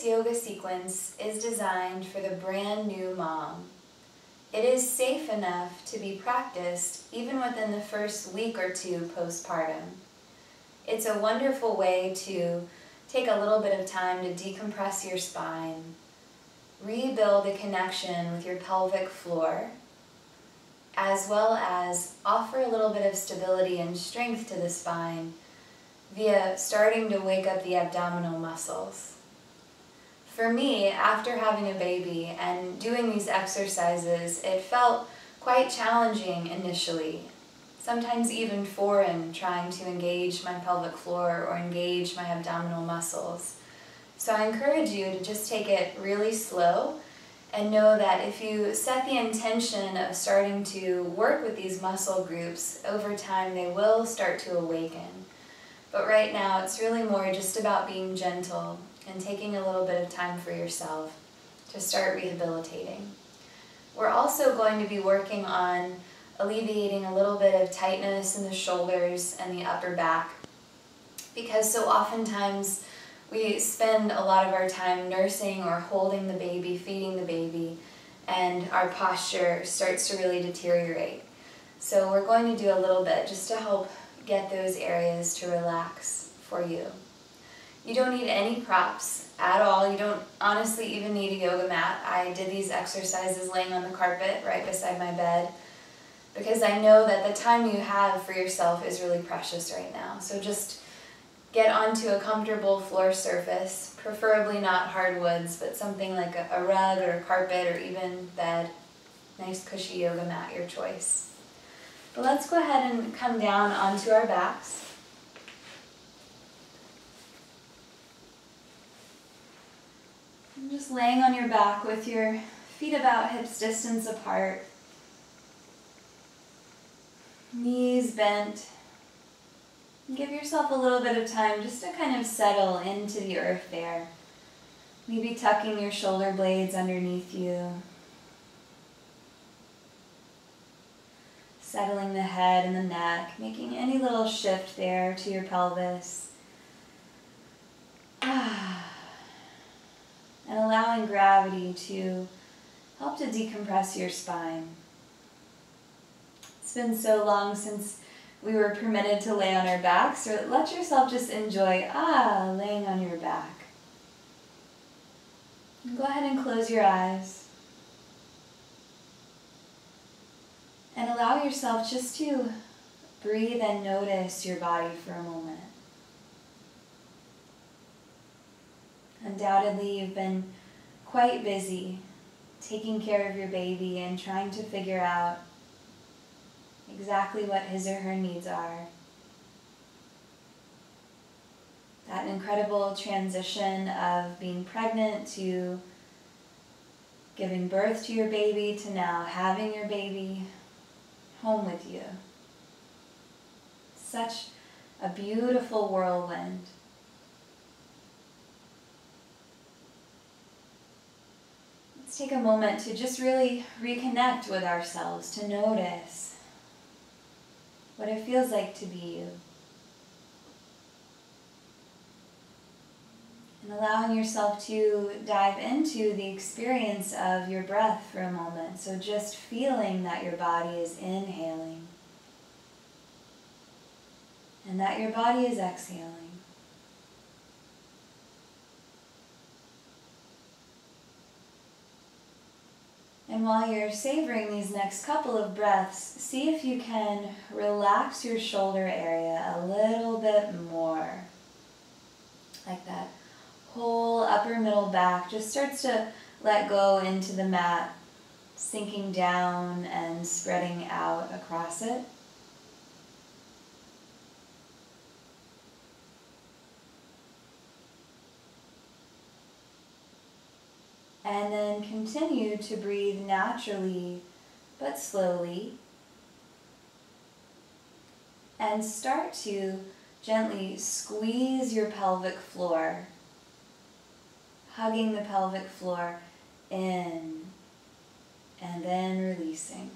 This yoga sequence is designed for the brand new mom. It is safe enough to be practiced even within the first week or two postpartum. It's a wonderful way to take a little bit of time to decompress your spine, rebuild a connection with your pelvic floor, as well as offer a little bit of stability and strength to the spine via starting to wake up the abdominal muscles. For me, after having a baby and doing these exercises, it felt quite challenging initially, sometimes even foreign, trying to engage my pelvic floor or engage my abdominal muscles. So I encourage you to just take it really slow and know that if you set the intention of starting to work with these muscle groups, over time they will start to awaken. But right now it's really more just about being gentle and taking a little bit of time for yourself to start rehabilitating. We're also going to be working on alleviating a little bit of tightness in the shoulders and the upper back, because so oftentimes we spend a lot of our time nursing or holding the baby, feeding the baby, and our posture starts to really deteriorate. So we're going to do a little bit just to help get those areas to relax for you. You don't need any props at all. You don't honestly even need a yoga mat. I did these exercises laying on the carpet right beside my bed because I know that the time you have for yourself is really precious right now. So just get onto a comfortable floor surface, preferably not hardwoods, but something like a rug or a carpet or even bed. Nice cushy yoga mat, your choice. But let's go ahead and come down onto our backs. And just laying on your back with your feet about hips distance apart, knees bent. And give yourself a little bit of time just to kind of settle into the earth there. Maybe tucking your shoulder blades underneath you. Settling the head and the neck, making any little shift there to your pelvis. And allowing gravity to help to decompress your spine. It's been so long since we were permitted to lay on our backs, so let yourself just enjoy, laying on your back. And go ahead and close your eyes. And allow yourself just to breathe and notice your body for a moment. Undoubtedly, you've been quite busy taking care of your baby and trying to figure out exactly what his or her needs are. That incredible transition of being pregnant to giving birth to your baby to now having your baby home with you. Such a beautiful whirlwind. Let's take a moment to just really reconnect with ourselves, to notice what it feels like to be you. And allowing yourself to dive into the experience of your breath for a moment. So just feeling that your body is inhaling and that your body is exhaling. And while you're savoring these next couple of breaths, see if you can relax your shoulder area a little bit more. Like that whole upper middle back just starts to let go into the mat, sinking down and spreading out across it. And then continue to breathe naturally but slowly. And start to gently squeeze your pelvic floor, hugging the pelvic floor in and then releasing.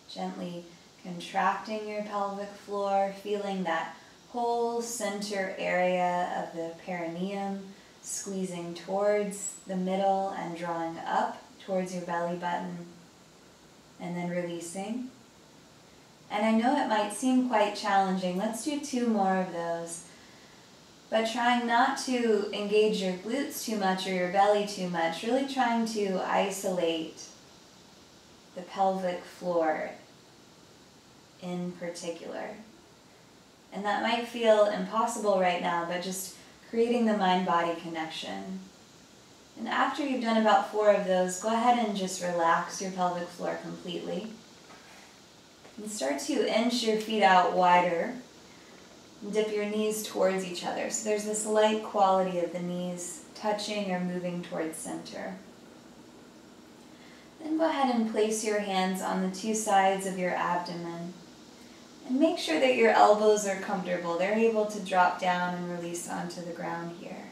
Gently contracting your pelvic floor, feeling that whole center area of the perineum Squeezing towards the middle and drawing up towards your belly button, and then releasing. And I know it might seem quite challenging. Let's do 2 more of those. But trying not to engage your glutes too much or your belly too much, really trying to isolate the pelvic floor in particular. And that might feel impossible right now, but just creating the mind-body connection. And after you've done about 4 of those, go ahead and just relax your pelvic floor completely. And start to inch your feet out wider. And dip your knees towards each other. So there's this light quality of the knees touching or moving towards center. Then go ahead and place your hands on the 2 sides of your abdomen. And make sure that your elbows are comfortable. They're able to drop down and release onto the ground here.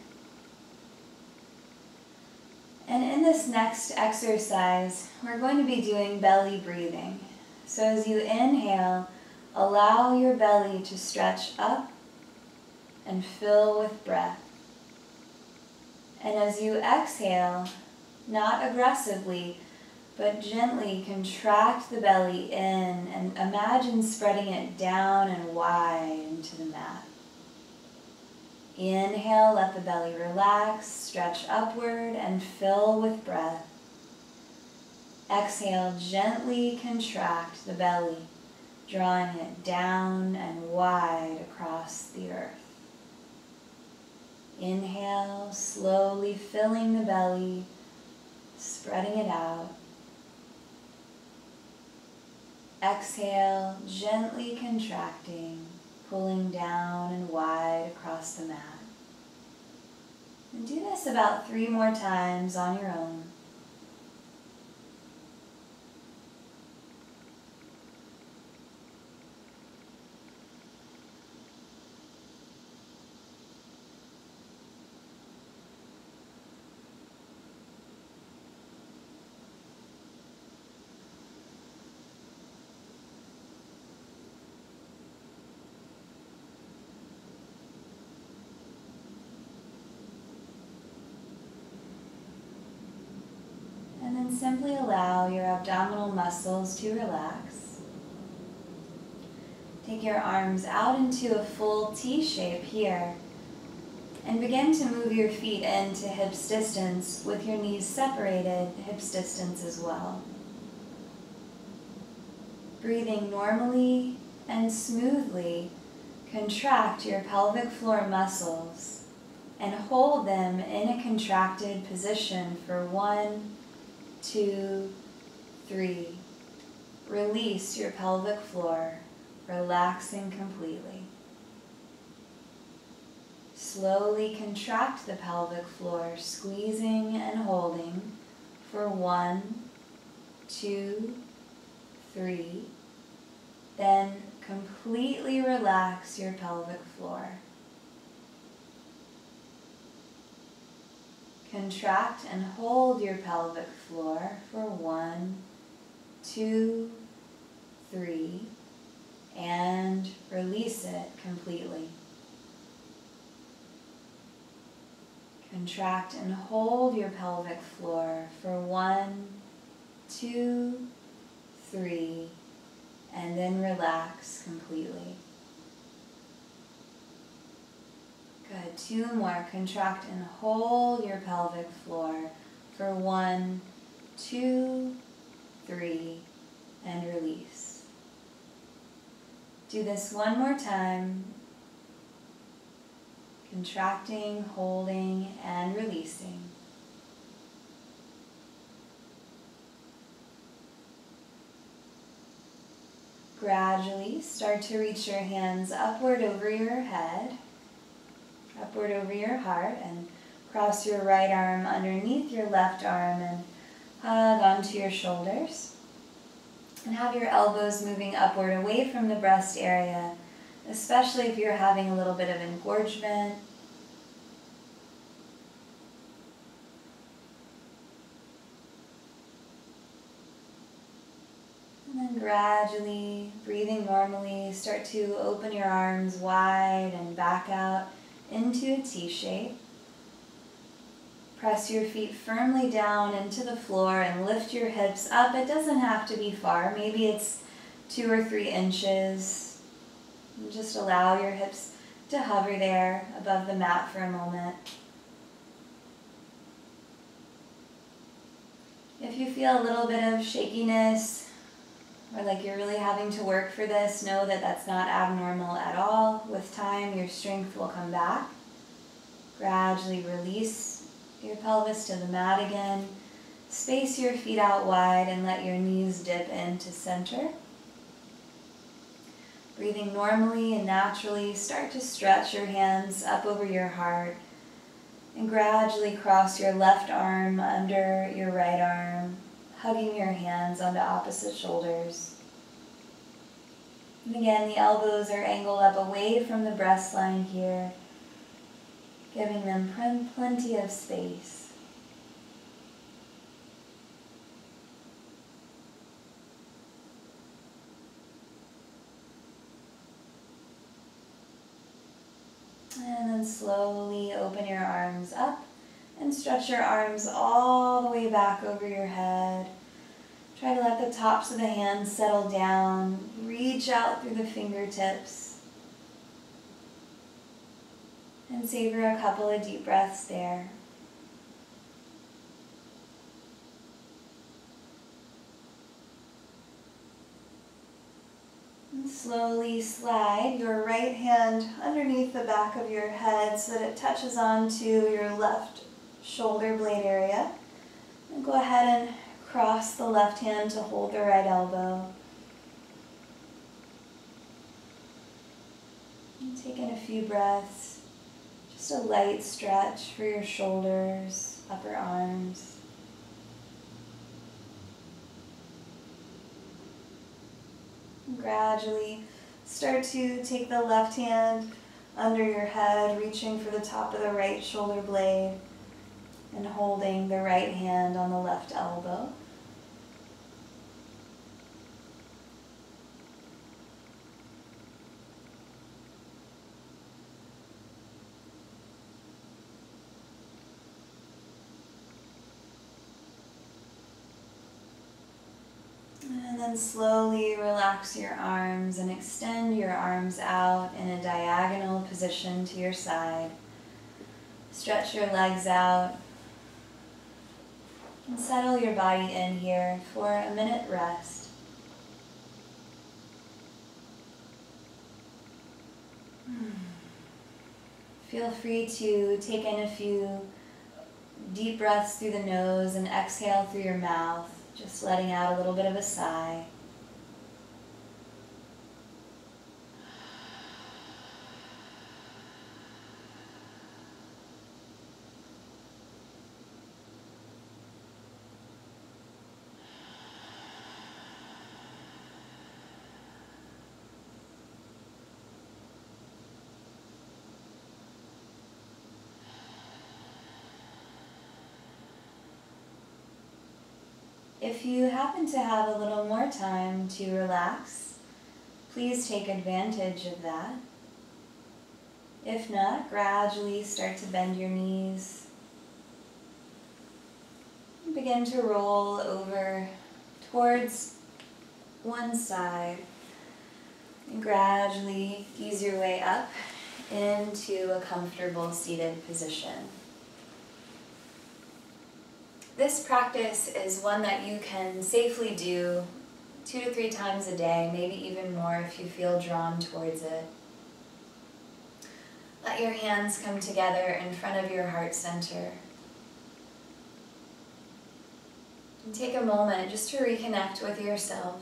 And in this next exercise, we're going to be doing belly breathing. So as you inhale, allow your belly to stretch up and fill with breath. And as you exhale, not aggressively, but gently contract the belly in and imagine spreading it down and wide into the mat. Inhale, let the belly relax, stretch upward and fill with breath. Exhale, gently contract the belly, drawing it down and wide across the earth. Inhale, slowly filling the belly, spreading it out. Exhale, gently contracting, pulling down and wide across the mat. And do this about 3 more times on your own. And then simply allow your abdominal muscles to relax. Take your arms out into a full T shape here. And begin to move your feet into hips distance with your knees separated, hips distance as well. Breathing normally and smoothly, contract your pelvic floor muscles and hold them in a contracted position for 1, 2, 3. Release your pelvic floor, relaxing completely. Slowly contract the pelvic floor, squeezing and holding for 1, 2, 3. Then completely relax your pelvic floor. Contract and hold your pelvic floor for 1, 2, 3, and release it completely. Contract and hold your pelvic floor for 1, 2, 3, and then relax completely. Good. 2 more. Contract and hold your pelvic floor for 1, 2, 3, and release. Do this 1 more time. Contracting, holding, and releasing. Gradually start to reach your hands upward over your head, upward over your heart, and cross your right arm underneath your left arm and hug onto your shoulders. And have your elbows moving upward away from the breast area, especially if you're having a little bit of engorgement. And then gradually, breathing normally, start to open your arms wide and back out into a T shape. Press your feet firmly down into the floor and lift your hips up. It doesn't have to be far. Maybe it's 2 or 3 inches. And just allow your hips to hover there above the mat for a moment. If you feel a little bit of shakiness or like you're really having to work for this, know that that's not abnormal at all. With time, your strength will come back. Gradually release your pelvis to the mat again. Space your feet out wide and let your knees dip into center. Breathing normally and naturally, start to stretch your hands up over your heart and gradually cross your left arm under your right arm, hugging your hands onto opposite shoulders. And again, the elbows are angled up away from the breast line here, giving them plenty of space. And then slowly open your arms up and stretch your arms all the way back over your head. Try to let the tops of the hands settle down. Reach out through the fingertips. And savor a couple of deep breaths there. And slowly slide your right hand underneath the back of your head so that it touches onto your left shoulder blade area. And go ahead and cross the left hand to hold the right elbow. And take in a few breaths. Just a light stretch for your shoulders, upper arms. Gradually start to take the left hand under your head, reaching for the top of the right shoulder blade and holding the right hand on the left elbow. And then slowly relax your arms and extend your arms out in a diagonal position to your side. Stretch your legs out and settle your body in here for a minute rest. Feel free to take in a few deep breaths through the nose and exhale through your mouth, just letting out a little bit of a sigh. If you happen to have a little more time to relax, please take advantage of that. If not, gradually start to bend your knees. Begin to roll over towards one side and gradually ease your way up into a comfortable seated position. This practice is one that you can safely do 2 to 3 times a day, maybe even more if you feel drawn towards it. Let your hands come together in front of your heart center. And take a moment just to reconnect with yourself,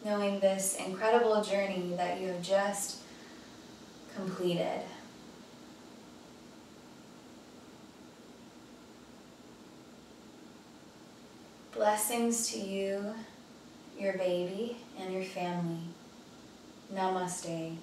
knowing this incredible journey that you have just completed. Blessings to you, your baby, and your family. Namaste.